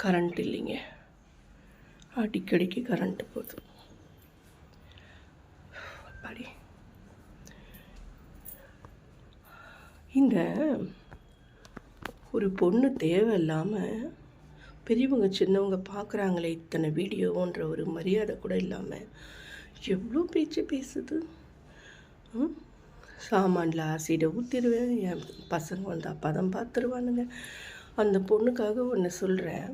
Current இல்லைங்க, அடிக்கடிக்கு current போகுது. அப்படி இந்த ஒரு பொண்ணு தேவையில்லாமல் பெரியவங்க சின்னவங்க பார்க்குறாங்களே இத்தனை வீடியோன்ற ஒரு மரியாதை கூட இல்லாமல் எவ்வளோ பேச்சு பேசுது. சாமானில் ஆசிடை ஊற்றிடுவேன், என் பசங்க வந்தால் பதம் பார்த்துருவானுங்க. அந்த பொண்ணுக்காக ஒன்று சொல்கிறேன்.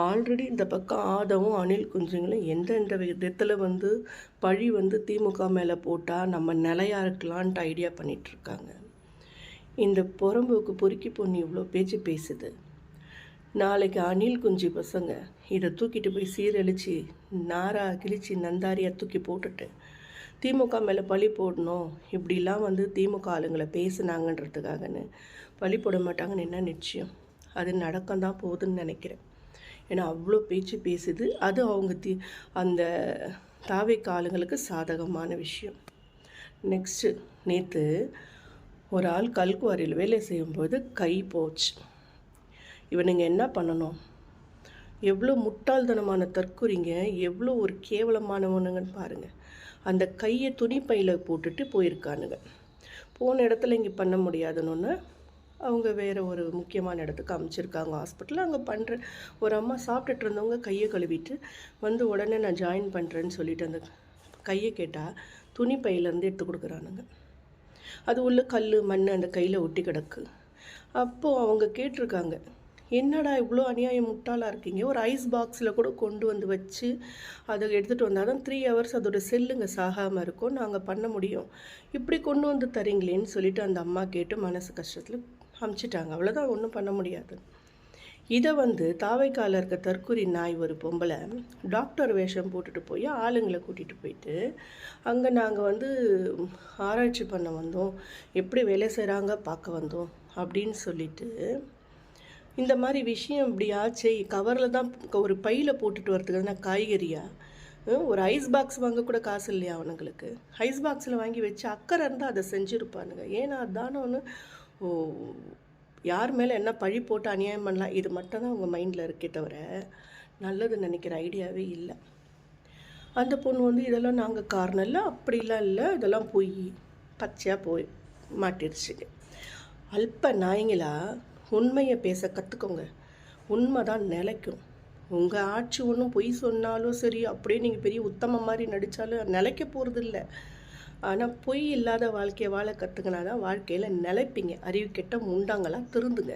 ஆல்ரெடி இந்த பக்கம் ஆதவும் அணில் குஞ்சுங்களும் எந்தெந்த விதத்தில் பழி திமுக மேலே போட்டால் நம்ம நிலையாக இருக்கலான்ட்டு ஐடியா பண்ணிகிட்ருக்காங்க. இந்த புறம்போக்கு பொறுக்கி பொண்ணு இவ்வளோ பேச்சு பேசுது. நாளைக்கு அணில் குஞ்சு பசங்க இதை தூக்கிட்டு போய் சீரழித்து நாராக கிழிச்சி நந்தாரியாக தூக்கி போட்டுட்டு திமுக மேலே பழி போடணும், இப்படிலாம் திமுக ஆளுங்களை பேசுனாங்கன்றதுக்காகன்னு பழி போட மாட்டாங்கன்னு என்ன நிச்சயம்? அது நடக்கத்தான் போகுதுன்னு நினைக்கிறேன். ஏன்னா அவ்வளோ பேச்சு பேசுது. அது அவங்க அந்த தாவேக்க ஆளுங்களுக்கு சாதகமான விஷயம். நெக்ஸ்ட்டு, நேற்று ஒரு ஆள் கல்குவாரியில் வேலை செய்யும்போது கை போச்சு. இவனுங்க என்ன பண்ணணும்? எவ்வளோ முட்டாள்தனமான தற்குறிங்க, எவ்வளோ ஒரு கேவலமானவனுங்கன்னு பாருங்கள். அந்த கையை துணிப்பையில் போட்டுட்டு போயிருக்கானுங்க. போன இடத்துல இங்கே பண்ண முடியாதுன்னு அவங்க வேறு ஒரு முக்கியமான இடத்துக்கு அமைச்சிருக்காங்க ஹாஸ்பிட்டலில். அங்கே பண்ணுற ஒரு அம்மா சாப்பிட்டுட்டு இருந்தவங்க கையை கழுவிட்டு உடனே நான் ஜாயின் பண்ணுறேன்னு சொல்லிட்டு அந்த கையை கேட்டால் துணிப்பையிலேருந்து எடுத்து கொடுக்குறானுங்க. அது உள்ள கல் மண் அந்த கையில் ஒட்டி கிடக்கு. அப்போது அவங்க கேட்டிருக்காங்க, என்னடா இவ்வளோ அநியாயம் முட்டாளாக இருக்கீங்க, ஒரு ஐஸ் பாக்ஸில் கூட கொண்டு வச்சு அதை எடுத்துகிட்டு வந்தால் தான் 3 hours அதோட செல்லுங்க சாகாமல் இருக்கும், நாங்கள் பண்ண முடியும், இப்படி கொண்டு தரீங்களேன்னு சொல்லிட்டு அந்த அம்மா கேட்டு மனசு கஷ்டத்தில் அமுச்சிட்டாங்க. அவ்வளோதான், ஒன்றும் பண்ண முடியாது. இதை தாவைக்கால இருக்க தற்குறி நாய் ஒரு பொம்பளை டாக்டர் வேஷம் போட்டுட்டு போய் ஆளுங்களை கூட்டிகிட்டு போயிட்டு அங்கே நாங்கள் ஆராய்ச்சி பண்ண வந்தோம், எப்படி வேலை செய்கிறாங்க பார்க்க வந்தோம் அப்படின்னு சொல்லிட்டு இந்த மாதிரி விஷயம் இப்படி ஆச்சு. கவரில் தான் ஒரு பையில் போட்டுட்டு வரதுக்கு காய்கறியாக ஒரு ஐஸ் பாக்ஸ் வாங்க கூட காசு இல்லையா அவனுங்களுக்கு? ஐஸ் பாக்ஸில் வாங்கி வச்சு அக்கறை இருந்தால் அதை செஞ்சுருப்பானுங்க. ஏன்னா அதுதானே ஒன்று யார் மேலே என்ன பழி போட்டு அநியாயம் பண்ணலாம், இது மட்டும் தான் அவங்க மைண்டில் இருக்கே தவிர நல்லது நினைக்கிற ஐடியாவே இல்லை. அந்த பொண்ணு இதெல்லாம் நாங்கள் காரணம் இல்லை, அப்படிலாம் இல்லை, இதெல்லாம் போய் பச்சையாக போய் மாட்டிருச்சுங்க. அல்ப நாய்ங்களா, உண்மையை பேச கற்றுக்கோங்க. உண்மை தான் நிலைக்கும். உங்கள் ஆட்சி ஒன்றும் பொய் சொன்னாலும் சரி, அப்படியே நீங்கள் பெரிய உத்தம மாதிரி நடித்தாலும் நிலைக்க போகிறது இல்லை. ஆனால் பொய் இல்லாத வாழ்க்கையை வாழ கற்றுக்கினா தான் வாழ்க்கையில் நிலைப்பீங்க. அறிவு கெட்ட முண்டாங்களாக திருந்துங்க.